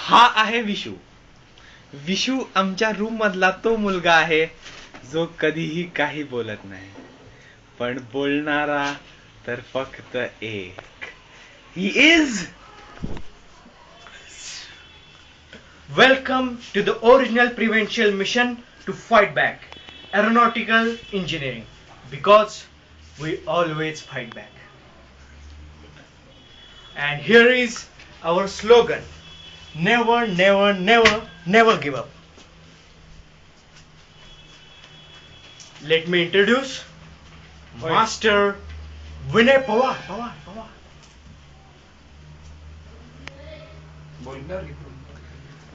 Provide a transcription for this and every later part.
हा आहे विशू. विशू आमच्या रूम मधला तो मुलगा आहे जो कधीही काही बोलत नाही, पण बोलणारा तर फक्त एक. He is welcome to the original preventional mission to fight back aeronautical engineering, because we always fight back. And here is our slogan: never, never, never, never give up. Let me introduce Master Vinay Pawar.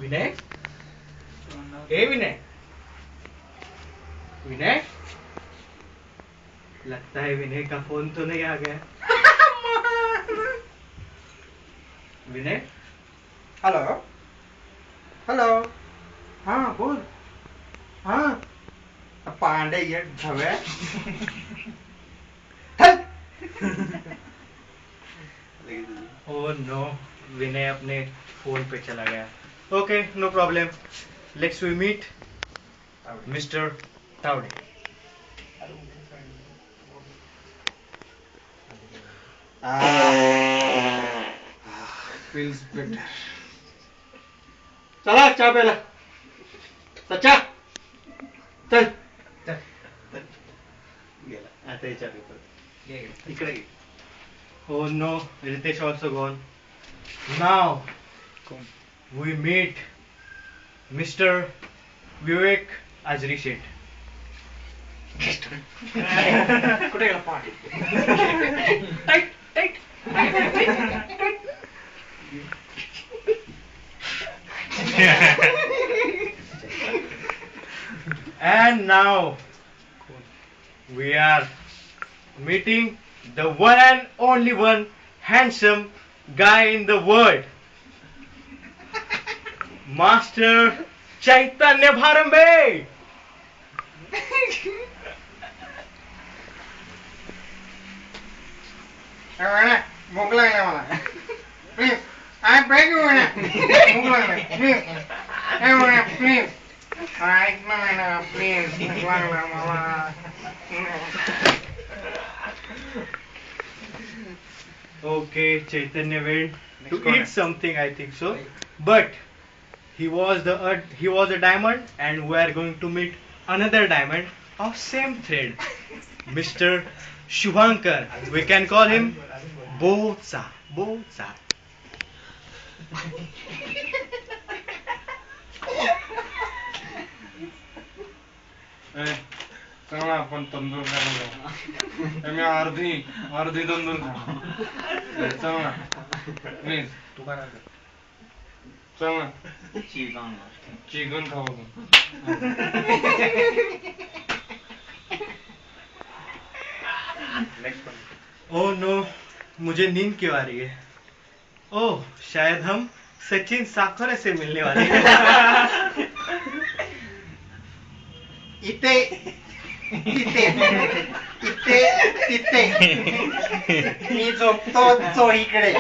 Vinay? Hey Vinay. Vinay? लगता है विनय का phone तो नहीं आ गया. Vinay? Hello hello हा बोल हा पांडे ये झव्या Oh no, Vinay अपने फोन पे चला गया. Okay, no problem. Let's we meet Mr. Taude. feels better. चला चहा प्यायला. सच्चा चल गेला आता याच्या पेपर इकडे घे. Oh no, Ritesh also gone. Now we meet Mr. Vivek Ajri Shet. कुठे गेला पाठ And now we are meeting the one and only one handsome guy in the world, Master Chaitanya Bharambe. भूक लागली मला please I beg you भूक लागली please please ऐक ना प्लीज भूक लागला मला. Okay, Chaitanya went to eat something, I think so. But he was a diamond, and we are going to meet another diamond of same thread, Mr. Shubhankar. We can call him Boza. चला आपण तंदूर खायला मी अर्धी तंदूर खा. चला please तू काय चला chicken खाऊ Oh no, मुझे नींद क्यों आ रही है? ओह, शायद हम सचिन साखरे से मिलने वाले हैं. इथे इथे इथे तिथे मी झोपतो चोहीकडे.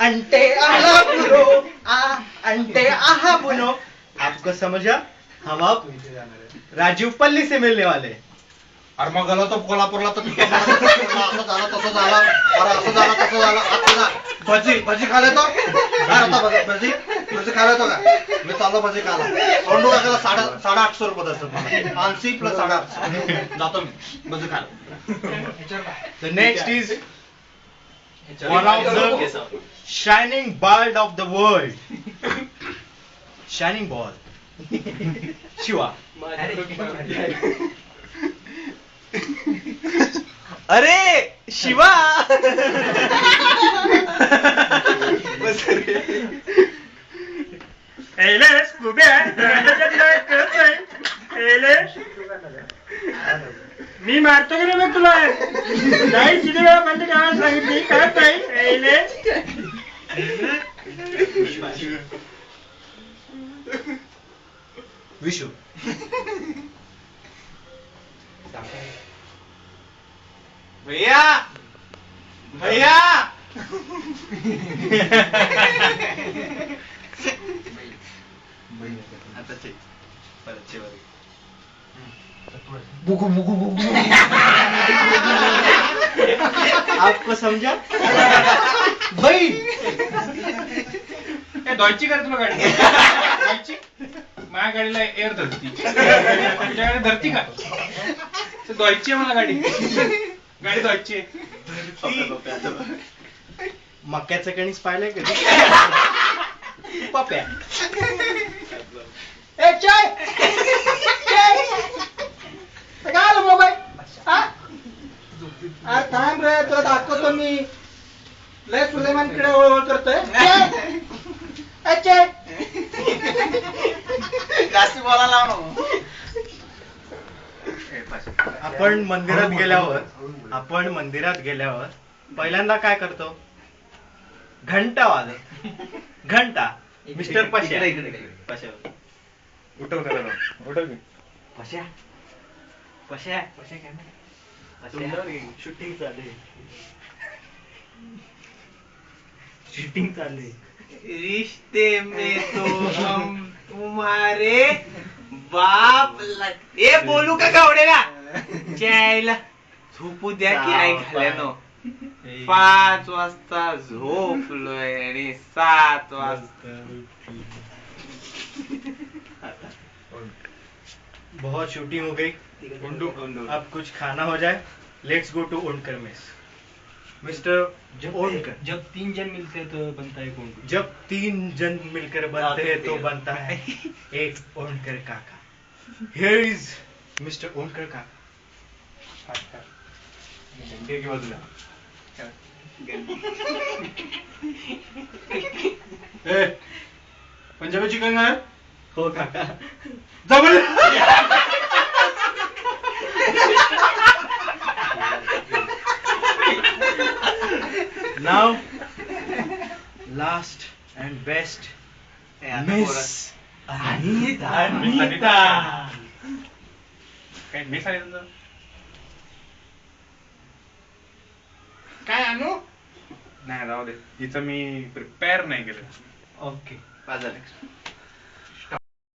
अंटे आहा बुनो, अंटे आहा बुनो. आपको समझा? हम अब राजीव पल्ली से मिलने वाले. अरे मग गेलो तो कोल्हापूरला तर असं झालं तसं झालं. अरे असं झालं तसं झालं. आता भजी खाले तो भजी खाले तो का मी चाललो भजी खाला. सोंडू टाकायला 850 रुपये द्यायचं आणसी प्लस 850 जातो मी भजी खायला. The next is one of the shining ball of the world. Shining ball. Shiva. अरे शिवा. मी मारतो की नाही मग तुला नाही किती वेळा बंद करायला सांगितली कळत नाही. विशू भैया भैया आता चे परत चे वर बुगू बुगू बुगू आपको समझा? बाई दॉयची कर तुला गाडी दॉयची माझ्या गाडीला एअर धरती तुझ्या गाडी धरती का दॉयची आहे मला गाडी गाडी दॉयची आहे मक्याचं कणीस पाहिलंय कधी? पप्या ए चाय काय आलं मोबाईल अरे थांब रे तुला दाखवतो मी लय सुलेमानकडे ओळख करतोय चाय जास्ती बोलायला लाव आपण मंदिरात गेल्यावर पहिल्यांदा काय करतो? घंटा वाजव घंटा. मिस्टर पश्या पश्या उठव त्याला उठव की पश्या पश्या पश्या काय शूटिंग चालू शूटिंग चालू रिश्ते में तो हम तुम्हारे बाप लगते बोलू का गावडेला चायला झोपू द्या की ऐकल्यानं 5 वाजता झोपलोय आणि 7 वाजता बहुत शूटिंग हो गई. अब कुछ खाना हो जाए. Let's go to Onkar mess. Mister Onkar. जब 3 जन मिलते हैं तो बनता है कौन? जब 3 जन मिलकर बनते हैं तो बनता है एक ओनकर काका. Here is मिस्टर ओनकर काका. बाजूला पंजाबी चिकन आहे हो काका. जबल Now last and best Miss Anita. काय मी सांगितलं काय आणू? नाही राहू दे तिचं मी प्रिपेअर नाही केलं ओके. बाजार